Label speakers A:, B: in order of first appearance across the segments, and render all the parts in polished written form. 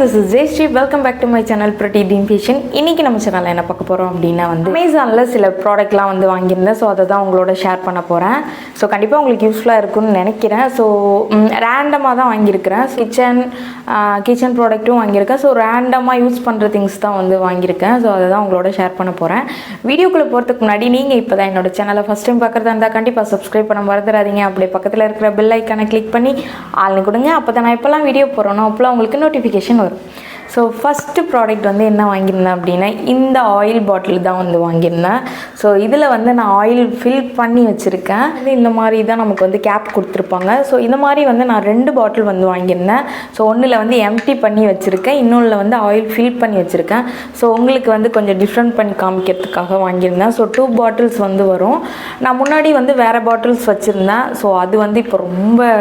A: This is Jayashree. Welcome back to my channel Pretty Dream Fashion. இன்னைக்கு நம்ம சேனல்ல என்ன பார்க்க போறோம் அப்படினா Amazonல சில ப்ராடக்ட்லாம் வாங்கியிருந்தேன். சோ அத தான் உங்களோட ஷேர் பண்ண போறேன். சோ கண்டிப்பா உங்களுக்கு யூஸ்ஃபுல்லா இருக்கும்னு நினைக்கிறேன். சோ ரேண்டமா தான் வாங்கி இருக்கேன். கிச்சன் ப்ராடக்ட்டும் வாங்கி இருக்கேன். சோ ரேண்டமா யூஸ் பண்ற things தான் வாங்கி இருக்கேன். சோ அத தான் உங்களோட ஷேர் பண்ண போறேன். வீடியோக்குள்ள போறதுக்கு முன்னாடி நீங்க இப்போதான் என்னோட சேனலை ஃபர்ஸ்ட் டைம் பார்க்கறதா இருந்தா கண்டிப்பா Subscribe பண்ண மறந்துடாதீங்க. அப்படியே பக்கத்துல இருக்கிற பெல் ஐகானை கிளிக் பண்ணி ஆல்னு கொடுங்க. அப்பதான் நான் எப்பலாம் வீடியோ போறேனோ அப்பலாம் உங்களுக்கு நோட்டிஃபிகேஷன் வரும். ஸோ ஃபஸ்ட்டு ப்ராடக்ட் என்ன வாங்கியிருந்தேன் அப்படின்னா இந்த ஆயில் பாட்டில் தான் வாங்கியிருந்தேன். ஸோ இதில் நான் ஆயில் ஃபில் பண்ணி வச்சுருக்கேன். இந்த மாதிரி தான் நமக்கு கேப் கொடுத்துருப்பாங்க. ஸோ இந்த மாதிரி நான் 2 பாட்டில் வாங்கியிருந்தேன். ஸோ ஒன்றில் எம்டி பண்ணி வச்சுருக்கேன், இன்னொன்றில் ஆயில் ஃபில் பண்ணி வச்சுருக்கேன். ஸோ உங்களுக்கு கொஞ்சம் டிஃப்ரெண்ட் பண்ணி காமிக்கிறதுக்காக வாங்கியிருந்தேன். ஸோ 2 பாட்டில்ஸ் வரும். நான் முன்னாடி வேறு பாட்டில்ஸ் வச்சுருந்தேன். ஸோ அது இப்போ ரொம்ப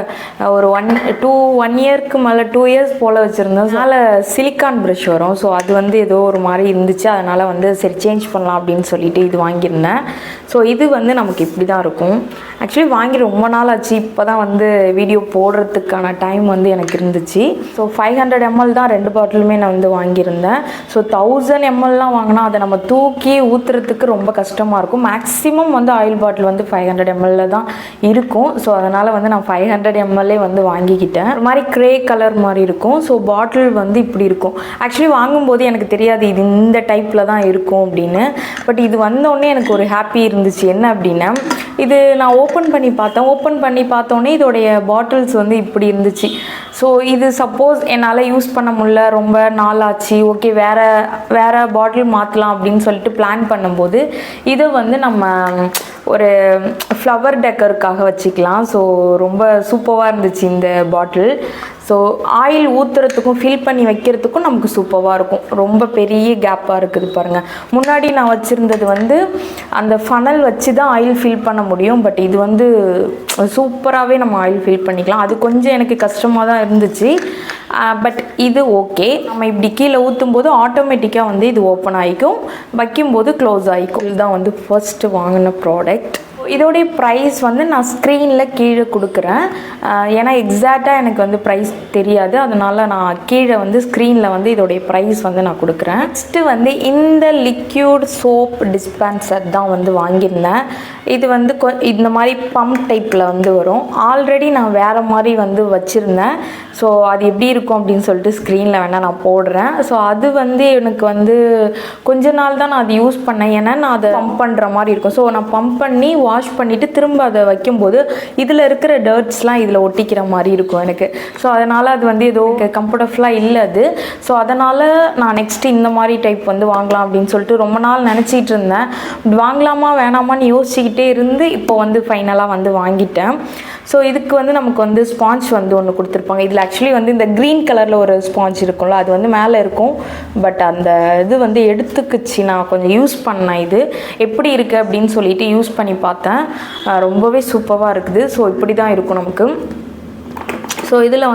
A: ஒரு 1 இயர்க்கு மேலே 2 இயர்ஸ் போல் வச்சுருந்தேன். அதனால் சிலிக்கான் ப்ரஷ் வரும். ஸோ அது ஏதோ ஒரு மாதிரி இருந்துச்சு. அதனால் சரி சேஞ்ச் பண்ணலாம் அப்படின்னு சொல்லிட்டு இது வாங்கியிருந்தேன். ஸோ இது நமக்கு இப்படி தான் இருக்கும். ஆக்சுவலி வாங்கி ரொம்ப நாள் ஆச்சு. இப்போ தான் வீடியோ போடுறதுக்கான டைம் எனக்கு இருந்துச்சு. ஸோ 500 ml தான் 2 பாட்டிலுமே நான் வாங்கியிருந்தேன். ஸோ 1000 mlலாம் வாங்கினா அதை நம்ம தூக்கி ஊற்றுறதுக்கு ரொம்ப கஷ்டமாக இருக்கும். மேக்ஸிமம் ஆயில் பாட்டில் 500 ml தான் இருக்கும். ஸோ அதனால் நான் 500 ml வாங்கிக்கிட்டேன். ஒரு மாதிரி க்ரே கலர் மாதிரி இருக்கும். ஸோ பாட்டில் இப்படி இருக்கும். ஆக்சுவலி வாங்கும்போது எனக்கு தெரியாது இது இந்த டைப்பில் தான் இருக்கும் அப்படின்னு. பட் இது வந்தோடனே எனக்கு ஒரு ஹாப்பி இருந்துச்சு. என்ன அப்படின்னா இது நான் ஓப்பன் பண்ணி பார்த்தோன்னே இதோடைய பாட்டில்ஸ் இப்படி இருந்துச்சு. ஸோ இது சப்போஸ் என்னால் யூஸ் பண்ண முடியல, ரொம்ப நாள் ஆச்சு, ஓகே வேறு பாட்டில் மாற்றலாம் அப்படின்னு சொல்லிட்டு பிளான் பண்ணும்போது இதை நம்ம ஒரு ஃப்ளவர் டெக்கருக்காக வச்சுக்கலாம். ஸோ ரொம்ப சூப்பராக இருந்துச்சு இந்த பாட்டில். ஸோ ஆயில் ஊற்றுறதுக்கும் ஃபில் பண்ணி வைக்கிறதுக்கும் நமக்கு சூப்பராக இருக்கும். ரொம்ப பெரிய கேப்பாக இருக்குது பாருங்கள். முன்னாடி நான் வச்சுருந்தது அந்த ஃபனல் வச்சு தான் ஆயில் ஃபில் பண்ண முடியும். பட் இது சூப்பராகவே நம்ம ஆயில் ஃபில் பண்ணிக்கலாம். அது கொஞ்சம் எனக்கு கஷ்டமாக தான் இருந்துச்சு. பட் இது ஓகே. நம்ம இப்படி கீழே ஊற்றும் போது ஆட்டோமேட்டிக்காக இது ஓப்பன் ஆகிக்கும், வைக்கும்போது க்ளோஸ் ஆகிக்கும். இதுதான் ஃபர்ஸ்ட்டு வாங்கின ப்ராடக்ட். இதோடைய ப்ரைஸ் நான் ஸ்க்ரீனில் கீழே கொடுக்குறேன். ஏன்னா எக்ஸாக்டாக எனக்கு ப்ரைஸ் தெரியாது. அதனால் நான் கீழே ஸ்க்ரீனில் இதோடைய ப்ரைஸ் நான் கொடுக்குறேன். நெக்ஸ்ட்டு இந்த லிக்யூட் சோப் டிஸ்பென்சர் தான் வாங்கியிருந்தேன். இது இந்த மாதிரி பம்ப் டைப்பில் வரும். ஆல்ரெடி நான் வேறு மாதிரி வச்சுருந்தேன். ஸோ அது எப்படி இருக்கும் அப்படின்னு சொல்லிட்டு ஸ்க்ரீனில் வேணால் நான் போடுறேன். ஸோ அது எனக்கு கொஞ்ச நாள் தான் நான் அது யூஸ் பண்ணேன். ஏன்னா நான் அதை பம்ப் பண்ணுற மாதிரி இருக்கும். ஸோ நான் பம்ப் பண்ணி வாஷ் பண்ணிவிட்டு திரும்ப அதை வைக்கும்போது இதில் இருக்கிற டர்ட்ஸ்லாம் இதில் ஒட்டிக்கிற மாதிரி இருக்கும் எனக்கு. ஸோ அதனால் அது ஏதோ கம்ஃபர்டபுளாக இல்லை அது. ஸோ அதனால் நான் நெக்ஸ்ட்டு இந்த மாதிரி டைப் வாங்கலாம் அப்படின்னு சொல்லிட்டு ரொம்ப நாள் நினச்சிட்டு இருந்தேன். வாங்கலாமா வேணாமான்னு யோசிச்சுக்கிட்டே இருந்து இப்போ ஃபைனலாக வாங்கிட்டேன். ஸோ இதுக்கு நமக்கு ஸ்பாஞ்ச் ஒன்று கொடுத்துருப்பாங்க. இதில் ஆக்சுவலி இந்த க்ரீன் கலரில் ஒரு ஸ்பாஞ்ச் இருக்கும்ல, அது மேலே இருக்கும். பட் அந்த இது எடுத்துக்கிச்சு. நான் கொஞ்சம் யூஸ் பண்ணேன். இது எப்படி இருக்குது அப்படின்னு சொல்லிட்டு யூஸ் பண்ணி பார்த்தேன். ரொம்பவே சூப்பராக இருக்குது. ஸோ இப்படி தான் இருக்கும் நமக்கு. ஸோ இதில்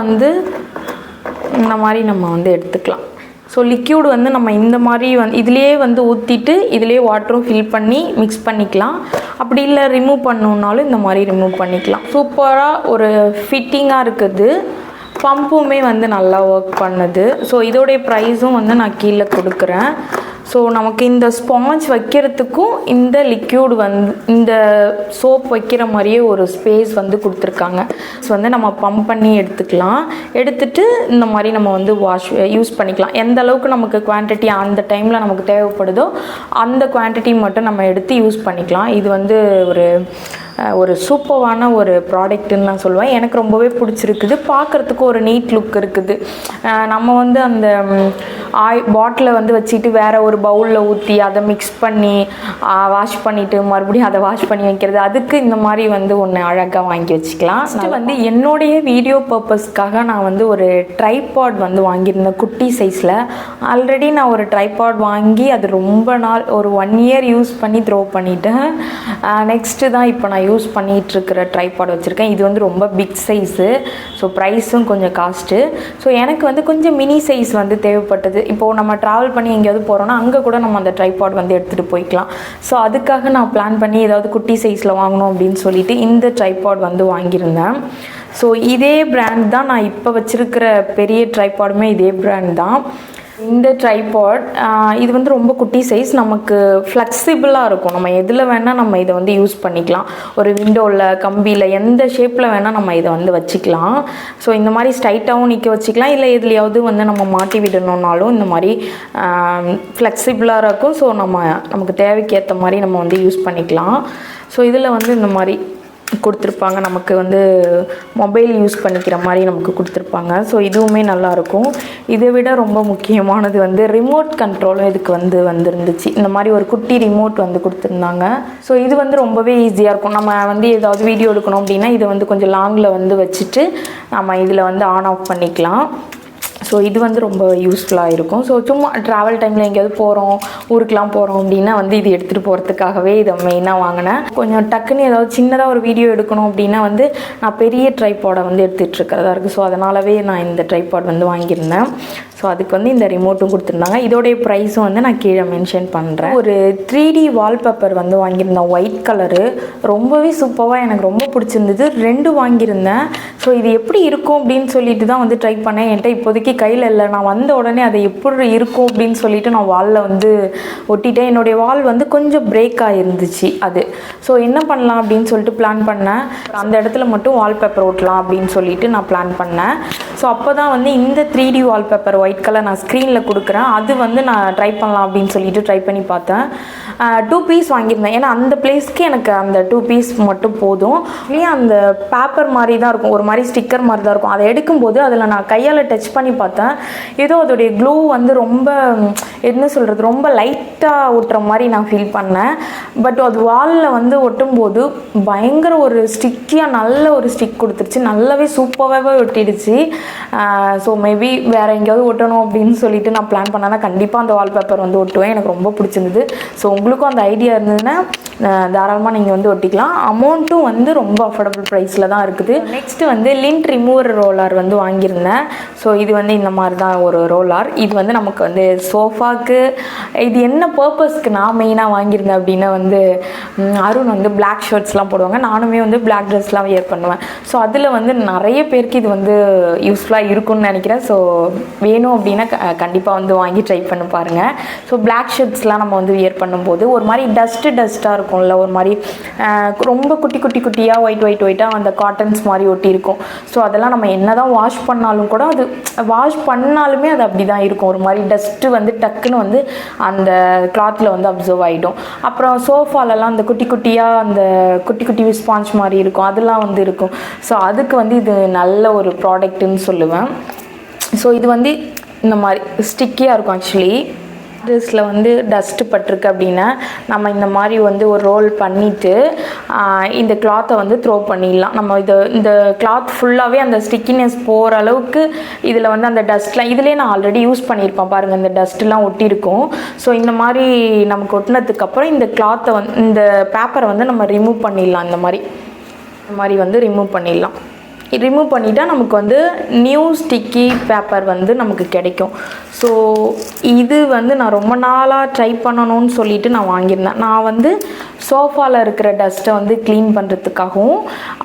A: இந்த மாதிரி நம்ம எடுத்துக்கலாம். ஸோ லிக்யூடு நம்ம இந்த மாதிரி இதிலே ஊற்றிட்டு இதிலே வாட்டரும் ஃபில் பண்ணி மிக்ஸ் பண்ணிக்கலாம். அப்படி இல்லை ரிமூவ் பண்ணணுன்னாலும் இந்த மாதிரி ரிமூவ் பண்ணிக்கலாம். சூப்பராக ஒரு ஃபிட்டிங்காக இருக்குது. பம்புமே நல்லா ஒர்க் பண்ணுது. ஸோ இதோடைய ப்ரைஸும் நான் கீழே கொடுக்குறேன். ஸோ நமக்கு இந்த ஸ்பாஞ்ச் வைக்கிறதுக்கும் இந்த லிக்யூடு இந்த சோப் வைக்கிற மாதிரியே ஒரு ஸ்பேஸ் கொடுத்துருக்காங்க. ஸோ நம்ம பம்ப் பண்ணி எடுத்துக்கலாம். எடுத்துட்டு இந்த மாதிரி நம்ம வாஷ் யூஸ் பண்ணிக்கலாம். எந்த அளவுக்கு நமக்கு குவான்டிட்டி அந்த டைமில் நமக்கு தேவைப்படுதோ அந்த குவான்டிட்டி மட்டும் நம்ம எடுத்து யூஸ் பண்ணிக்கலாம். இது ஒரு சூப்பரான ஒரு ப்ராடக்ட்டுன்னு நான் சொல்லுவேன். எனக்கு ரொம்பவே பிடிச்சிருக்குது. பார்க்குறதுக்கு ஒரு நீட் லுக் இருக்குது. நம்ம அந்த பாட்டிலை வச்சுட்டு வேறு ஒரு பவுலில் ஊற்றி அதை மிக்ஸ் பண்ணி வாஷ் பண்ணிவிட்டு மறுபடியும் அதை வாஷ் பண்ணி வைக்கிறது, அதுக்கு இந்த மாதிரி ஒன்று அழகாக வாங்கி வச்சுக்கலாம். என்னுடைய வீடியோ பர்பஸ்க்காக நான் ஒரு ட்ரைபாட் வாங்கியிருந்தேன் குட்டி சைஸில். ஆல்ரெடி நான் ஒரு ட்ரைபாட் வாங்கி அது ரொம்ப நாள் ஒரு 1 இயர் யூஸ் பண்ணி த்ரோ பண்ணிவிட்டேன். நெக்ஸ்ட்டு தான் இப்போ நான் யூஸ் பண்ணிகிட்ருக்கிற ட்ரைபாட் வச்சுருக்கேன். இது ரொம்ப பிக் சைஸு. ஸோ ப்ரைஸும் கொஞ்சம் காஸ்ட்டு. ஸோ எனக்கு கொஞ்சம் மினி சைஸ் தேவைப்பட்டது. இப்போது நம்ம ட்ராவல் பண்ணி எங்கேயாவது போகிறோன்னா அங்கே கூட நம்ம அந்த ட்ரைபாட் எடுத்துகிட்டு போய்க்கலாம். ஸோ அதுக்காக நான் பிளான் பண்ணி ஏதாவது குட்டி சைஸில் வாங்கணும் அப்படின்னு சொல்லிட்டு இந்த ட்ரைபாட் வாங்கியிருந்தேன். ஸோ இதே பிராண்ட் தான் நான் இப்போ வச்சுருக்கிற பெரிய ட்ரைபாடுமே இதே பிராண்ட் தான். இந்த ட்ரைபாட் இது வந்து ரொம்ப குட்டி சைஸ், நமக்கு ஃப்ளெக்சிபிளாக இருக்கும். நம்ம எதில் வேணால் நம்ம இதை வந்து யூஸ் பண்ணிக்கலாம். ஒரு விண்டோவில், கம்பியில், எந்த ஷேப்பில் வேணால் நம்ம இதை வந்து வச்சுக்கலாம். ஸோ இந்த மாதிரி ஸ்ட்ரைட்டாகவும் நிற்க வச்சுக்கலாம், இல்லை எதுலையாவது வந்து நம்ம மாட்டி விடணுன்னாலும் இந்த மாதிரி ஃப்ளெக்சிபிளாக இருக்கும். ஸோ நமக்கு தேவைக்கு ஏற்ற மாதிரி நம்ம வந்து யூஸ் பண்ணிக்கலாம். ஸோ இதில் வந்து இந்த மாதிரி கொடுத்துருப்பாங்க, நமக்கு வந்து மொபைல் யூஸ் பண்ணிக்கிற மாதிரி நமக்கு கொடுத்துருப்பாங்க. ஸோ இதுவுமே நல்லாயிருக்கும். இதை விட ரொம்ப முக்கியமானது வந்து ரிமோட் கண்ட்ரோலும் இதுக்கு வந்துருந்துச்சு. இந்த மாதிரி ஒரு குட்டி ரிமோட் வந்து கொடுத்துருந்தாங்க. ஸோ இது வந்து ரொம்பவே ஈஸியாக இருக்கும். நம்ம வந்து ஏதாவது வீடியோ எடுக்கணும் அப்படின்னா இதை வந்து கொஞ்சம் லாங்கில் வந்து வச்சுட்டு நம்ம இதில் வந்து ஆன் ஆஃப் பண்ணிக்கலாம். ஸோ இது வந்து ரொம்ப யூஸ்ஃபுல்லாக இருக்கும். ஸோ சும்மா ட்ராவல் டைமில் எங்கேயாவது போகிறோம், ஊருக்கெலாம் போகிறோம் அப்படின்னா வந்து இது எடுத்துகிட்டு போகிறதுக்காகவே இதை மெயினாக வாங்கினேன். கொஞ்சம் டக்குன்னு ஏதாவது சின்னதாக ஒரு வீடியோ எடுக்கணும் அப்படின்னா வந்து நான் பெரிய ட்ரைபாடை வந்து எடுத்துகிட்டு இருக்கிறதா இருக்குது. ஸோ அதனாலவே நான் இந்த ட்ரைபாட் வந்து வாங்கியிருந்தேன். ஸோ அதுக்கு வந்து இந்த ரிமோட்டும் கொடுத்துருந்தாங்க. இதோடைய ப்ரைஸும் வந்து நான் கீழே மென்ஷன் பண்ணுறேன். ஒரு 3D வால்பேப்பர் வந்து வாங்கியிருந்தேன், ஒயிட் கலரு. ரொம்பவே சூப்பராக எனக்கு ரொம்ப பிடிச்சிருந்தது. 2 வாங்கியிருந்தேன். ஸோ இது எப்படி இருக்கும் அப்படின்னு சொல்லிட்டு தான் வந்து ட்ரை பண்ணேன். என்கிட்ட இப்போதைக்கு கையில் இல்லை. நான் வந்த உடனே அதை எப்படி இருக்கும் அப்படின்னு சொல்லிட்டு நான் வாலில் வந்து ஒட்டிட்டேன். என்னுடைய வால் வந்து கொஞ்சம் பிரேக் ஆகிருந்துச்சு அது. ஸோ என்ன பண்ணலாம் அப்படின்னு சொல்லிட்டு பிளான் பண்ணேன். அந்த இடத்துல மட்டும் வால்பேப்பர் ஒட்டலாம் அப்படின்னு சொல்லிட்டு நான் பிளான் பண்ணேன். ஸோ அப்போ தான் வந்து இந்த 3D வால்பேப்பர் ஒயிட் கலர் நான் ஸ்க்ரீனில் கொடுக்குறேன், அது வந்து நான் ட்ரை பண்ணலாம் அப்படின்னு சொல்லிட்டு ட்ரை பண்ணி பார்த்தேன். 2 பீஸ் வாங்கியிருந்தேன். ஏன்னா அந்த பிளேஸ்க்கு எனக்கு அந்த 2 பீஸ் மட்டும் போதும். இல்லையா அந்த பேப்பர் மாதிரி தான் இருக்கும், ஒரு மாதிரி ஸ்டிக்கர் மாதிரி தான் இருக்கும். அதை எடுக்கும்போது அதில் நான் கையால் டச் பண்ணி பார்த்தேன். ஏதோ அதோடைய க்ளூ வந்து ரொம்ப என்ன சொல்கிறது, ரொம்ப லைட்டாக ஒட்டுற மாதிரி நான் ஃபீல் பண்ணேன். பட் அது வாலில் வந்து ஒட்டும்போது பயங்கர ஒரு ஸ்டிக்கியாக நல்ல ஒரு ஸ்டிக் கொடுத்துருச்சு. நல்லாவே சூப்பராகவே ஒட்டிடுச்சு. ஸோ மேபி வேறு எங்கேயாவது ஒட்டணும் அப்படின்னு சொல்லிட்டு நான் பிளான் பண்ணேன்னா கண்டிப்பாக அந்த வால்பேப்பர் வந்து ஒட்டுவேன். எனக்கு ரொம்ப பிடிச்சிருந்தது. ஸோ உங்களுக்கும் அந்த ஐடியா இருந்ததுன்னா தாராளமாக நீங்கள் வந்து ஒட்டிக்கலாம். அமௌண்ட்டும் வந்து ரொம்ப அஃபோர்டபுள் ப்ரைஸில் தான் இருக்குது. நெக்ஸ்ட்டு வந்து லிண்ட் ரிமூவர் ரோலர் வந்து வாங்கியிருந்தேன். ஸோ இது வந்து இந்த மாதிரி தான் ஒரு ரோலர். இது வந்து நமக்கு வந்து சோஃபாக்கு, இது என்ன பர்பஸ்க்கு நான் மெயினாக வாங்கியிருந்தேன் அப்படின்னா வந்து அருண் வந்து பிளாக் ஷர்ட்ஸ்லாம் போடுவாங்க, நானுமே வந்து பிளாக் ட்ரெஸ்லாம் வியர் பண்ணுவேன். ஸோ அதில் வந்து நிறைய பேருக்கு இது வந்து யூஸ்ஃபுல்லாக இருக்கும்னு நினைக்கிறேன். ஸோ வேணும் அப்படின்னா கண்டிப்பாக வந்து வாங்கி ட்ரை பண்ணி பாருங்கள். ஸோ பிளாக் ஷர்ட்ஸ்லாம் நம்ம வந்து வியர் பண்ணும்போது ஒரு மாதிரி டஸ்ட்டாக இருக்கும்ல, ஒரு மாதிரி ரொம்ப குட்டியாக ஒயிட்டாக அந்த காட்டன்ஸ் மாதிரி ஒட்டி இருக்கும். ஸோ அதெல்லாம் நம்ம என்ன தான் வாஷ் பண்ணாலும் கூட அது வாஷ் பண்ணாலுமே அது அப்படி தான் இருக்கும். ஒரு மாதிரி டஸ்ட்டு வந்து டக்குன்னு வந்து அந்த கிளாத்தில் வந்து அப்சர்வ் ஆகிடும். அப்புறம் சோஃபாலெல்லாம் அந்த குட்டியாக அந்த குட்டி ஸ்பாஞ்ச் மாதிரி இருக்கும், அதெல்லாம் வந்து இருக்கும். ஸோ அதுக்கு வந்து இது நல்ல ஒரு ப்ராடக்ட்டுன்னு சொல்லுவேன். ஸோ இது வந்து இந்த மாதிரி ஸ்டிக்கியாக இருக்கும். ஆக்சுவலி ட்ரெஸ்ஸில் வந்து டஸ்ட்டு பட்டிருக்கு அப்படின்னா நம்ம இந்த மாதிரி வந்து ஒரு ரோல் பண்ணிவிட்டு இந்த கிளாத்தை வந்து த்ரோ பண்ணிடலாம். நம்ம இந்த கிளாத் ஃபுல்லாகவே அந்த ஸ்டிக்கினஸ் போகிற அளவுக்கு இதில் வந்து அந்த டஸ்ட்லாம் இதுலேயே நான் ஆல்ரெடி யூஸ் பண்ணியிருப்பேன் பாருங்கள், இந்த டஸ்ட்டுலாம் ஒட்டியிருக்கும். ஸோ இந்த மாதிரி நமக்கு ஒட்டினதுக்கப்புறம் இந்த கிளாத்தை வந்து இந்த பேப்பரை வந்து நம்ம ரிமூவ் பண்ணிடலாம். இந்த மாதிரி வந்து ரிமூவ் பண்ணிடலாம். ரிமூவ் பண்ணிட்டால் நமக்கு வந்து நியூ ஸ்டிக்கி பேப்பர் வந்து நமக்கு கிடைக்கும். ஸோ இது வந்து நான் ரொம்ப நாளாக ட்ரை பண்ணணும்னு சொல்லிட்டு நான் வாங்கியிருந்தேன். நான் வந்து சோஃபாவில் இருக்கிற டஸ்ட்டை வந்து க்ளீன் பண்ணுறதுக்காகவும்,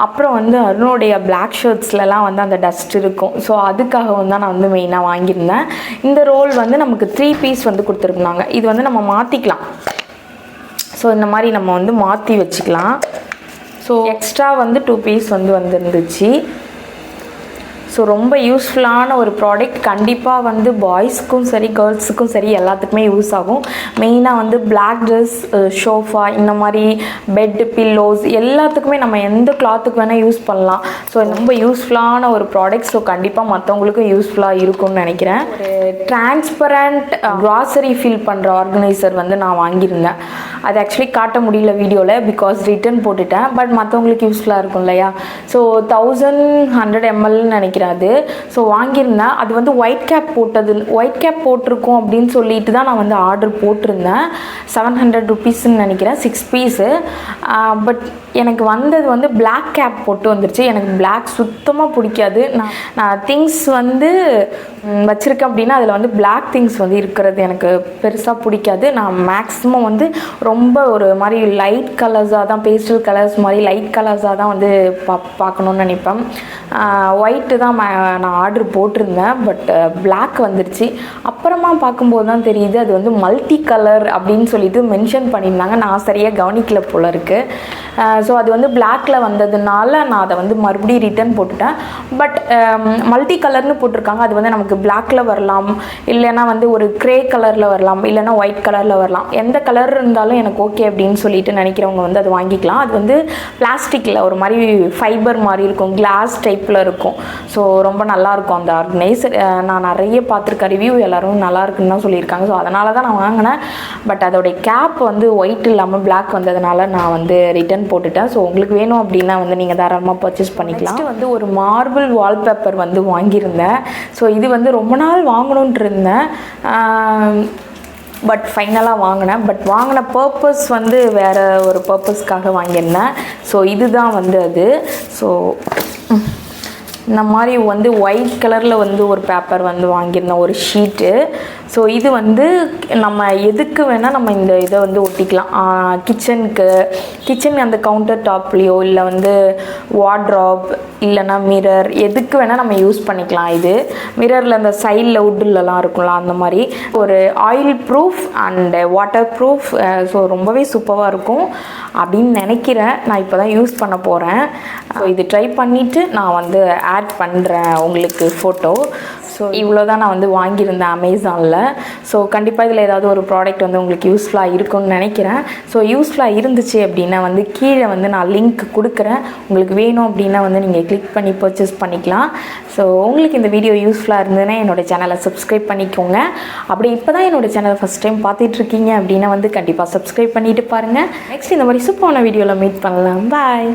A: அப்புறம் வந்து அருணுடைய பிளாக் ஷர்ட்ஸ்லலாம் வந்து அந்த டஸ்ட் இருக்கும். ஸோ அதுக்காகவும் தான் நான் வந்து மெயினாக வாங்கியிருந்தேன். இந்த ரோல் வந்து நமக்கு 3 பீஸ் வந்து கொடுத்துருந்தாங்க. இது வந்து நம்ம மாற்றிக்கலாம். ஸோ இந்த மாதிரி நம்ம வந்து மாற்றி வச்சுக்கலாம். ஸோ எக்ஸ்ட்ரா வந்து 2 பீஸ் வந்து வந்துருந்துச்சு. ஸோ ரொம்ப யூஸ்ஃபுல்லான ஒரு ப்ராடக்ட். கண்டிப்பாக வந்து பாய்ஸ்க்கும் சரி கேர்ள்ஸுக்கும் சரி எல்லாத்துக்குமே யூஸ் ஆகும். மெயினாக வந்து பிளாக் ட்ரெஸ், ஷோஃபா, இந்த மாதிரி பெட்டு, பில்லோஸ் எல்லாத்துக்குமே நம்ம எந்த கிளாத்துக்கு வேணால் யூஸ் பண்ணலாம். ஸோ ரொம்ப யூஸ்ஃபுல்லான ஒரு ப்ராடக்ட். ஸோ கண்டிப்பாக மற்றவங்களுக்கும் யூஸ்ஃபுல்லாக இருக்கும்னு நினைக்கிறேன். ஒரு டிரான்ஸ்பரண்ட் க்ராசரி ஃபில் பண்ணுற ஆர்கனைசர் வந்து நான் வாங்கியிருந்தேன். அது ஆக்சுவலி காட்ட முடியல வீடியோவில், பிகாஸ் ரிட்டர்ன் போட்டுட்டேன். பட் மற்றவங்களுக்கு யூஸ்ஃபுல்லாக இருக்கும் இல்லையா. ஸோ 1100 ml நினைக்கிறேன் அது. ஸோ வாங்கியிருந்தேன். அது வந்து ஒயிட் கேப் போட்டிருக்கோம் அப்படின்னு சொல்லிட்டு தான் நான் வந்து ஆர்டர் போட்டிருந்தேன். 700 rupeesன்னு நினைக்கிறேன், 6 பீஸு. பட் எனக்கு வந்தது வந்து பிளாக் கேப் போட்டு வந்துருச்சு. எனக்கு Black சுத்தமாக பிடிக்காது. நான் திங்ஸ் வந்து வச்சுருக்கேன் அப்படின்னா அதில் வந்து Black திங்ஸ் வந்து இருக்கிறது எனக்கு பெருசாக பிடிக்காது. நான் மேக்ஸிமம் வந்து ரொம்ப ஒரு மாதிரி லைட் கலர்ஸாக தான், பேஸ்டல் கலர்ஸ் மாதிரி லைட் கலர்ஸாக தான் வந்து பார்க்கணுன்னு நினைப்பேன். ஒயிட்டு தான் நான் ஆர்டர் போட்டிருந்தேன், பட் Black வந்துருச்சு. அப்புறமா பார்க்கும்போது தான் தெரியுது அது வந்து மல்டி கலர் அப்படின்னு சொல்லிட்டு மென்ஷன் பண்ணியிருந்தாங்க. நான் சரியாக கவனிக்கல போல இருக்குது. ஸோ அது வந்து Blackல வந்ததுனால நான் அதை வந்து மறுபடியும் ரிட்டர்ன் போட்டுட்டேன். பட் மல்டி கலர்னு போட்டிருக்காங்க. அது வந்து நமக்கு Blackல வரலாம், இல்லைன்னா வந்து ஒரு க்ரே கலரில் வரலாம், இல்லைன்னா ஒயிட் கலரில் வரலாம். எந்த கலர் இருந்தாலும் எனக்கு ஓகே அப்படின்னு சொல்லிட்டு நினைக்கிறவங்க வந்து அது வாங்கிக்கலாம். அது வந்து பிளாஸ்டிக்கில் ஒரு மாதிரி ஃபைபர் மாதிரி இருக்கும், கிளாஸ் டைப்பில் இருக்கும். ஸோ ரொம்ப நல்லாயிருக்கும் அந்த ஆர்கனைசர். நான் நிறைய பார்த்துருக்க ரிவ்யூ எல்லோரும் நல்லா இருக்குன்னு தான் சொல்லியிருக்காங்க. ஸோ அதனால தான் நான் வாங்கினேன். பட் அதோடைய கேப் வந்து ஒயிட் இல்லாமல் Black வந்ததுனால நான் வந்து ரிட்டர்ன் போட்டுட்டேன். ஸோ உங்களுக்கு வேணும் அப்படின்னா வந்து நீங்கள் தாராளமாக பர்ச்சேஸ் பண்ணிக்கலாம். நெக்ஸ்ட் வந்து ஒரு மார்பிள் வால்பேப்பர் வந்து வாங்கியிருந்தேன். ஸோ இது வந்து ரொம்ப நாள் வாங்கணுன்ட்டு இருந்தேன். பட் ஃபைனலாக வாங்கினேன். பட் வாங்கின பர்பஸ் வந்து வேறு ஒரு பர்பஸ்க்காக வாங்கியிருந்தேன். ஸோ இதுதான் வந்து அது. ஸோ இந்த மாதிரி வந்து ஒயிட் கலரில் வந்து ஒரு பேப்பர் வந்து வாங்கியிருந்தேன், ஒரு ஷீட்டு. ஸோ இது வந்து நம்ம எதுக்கு வேணால் நம்ம இந்த இதை வந்து ஒட்டிக்கலாம். கிச்சன் அந்த கவுண்டர் டாப்லேயோ, இல்லை வந்து வார்ட்ராப், இல்லைன்னா மிரர், எதுக்கு வேணால் நம்ம யூஸ் பண்ணிக்கலாம். இது மிரரில் அந்த சைடில் வுட்லலாம் இருக்கும்ல, அந்த மாதிரி ஒரு oil proof and water proof. So ரொம்பவே சூப்பராக இருக்கும் அப்படின்னு நினைக்கிறேன். நான் இப்போ தான் யூஸ் பண்ண போகிறேன். ஸோ இது ட்ரை பண்ணிவிட்டு நான் வந்து ஆட் பண்ணுறேன் உங்களுக்கு ஃபோட்டோ. ஸோ இவ்வளோ தான் நான் வந்து வாங்கியிருந்தேன் அமேசானில். ஸோ கண்டிப்பாக இதில் ஏதாவது ஒரு ப்ராடக்ட் வந்து உங்களுக்கு யூஸ்ஃபுல்லாக இருக்கும்னு நினைக்கிறேன். ஸோ யூஸ்ஃபுல்லாக இருந்துச்சு அப்படின்னா வந்து கீழே வந்து நான் லிங்க் கொடுக்குறேன். உங்களுக்கு வேணும் அப்படின்னா வந்து நீங்கள் கிளிக் பண்ணி பர்ச்சேஸ் பண்ணிக்கலாம். ஸோ உங்களுக்கு இந்த வீடியோ யூஸ்ஃபுல்லாக இருந்ததுன்னா என்னோடய சேனலை சப்ஸ்கிரைப் பண்ணிக்கோங்க. அப்படி இப்போ தான் என்னோடய சேனலை ஃபஸ்ட் டைம் பார்த்துட்ருக்கீங்க அப்படின்னா வந்து கண்டிப்பாக சப்ஸ்கிரைப் பண்ணிவிட்டு பாருங்கள். நெக்ஸ்ட் இந்த மாதிரி சூப்பரான வீடியோவில் மீட் பண்ணலாம். பாய்.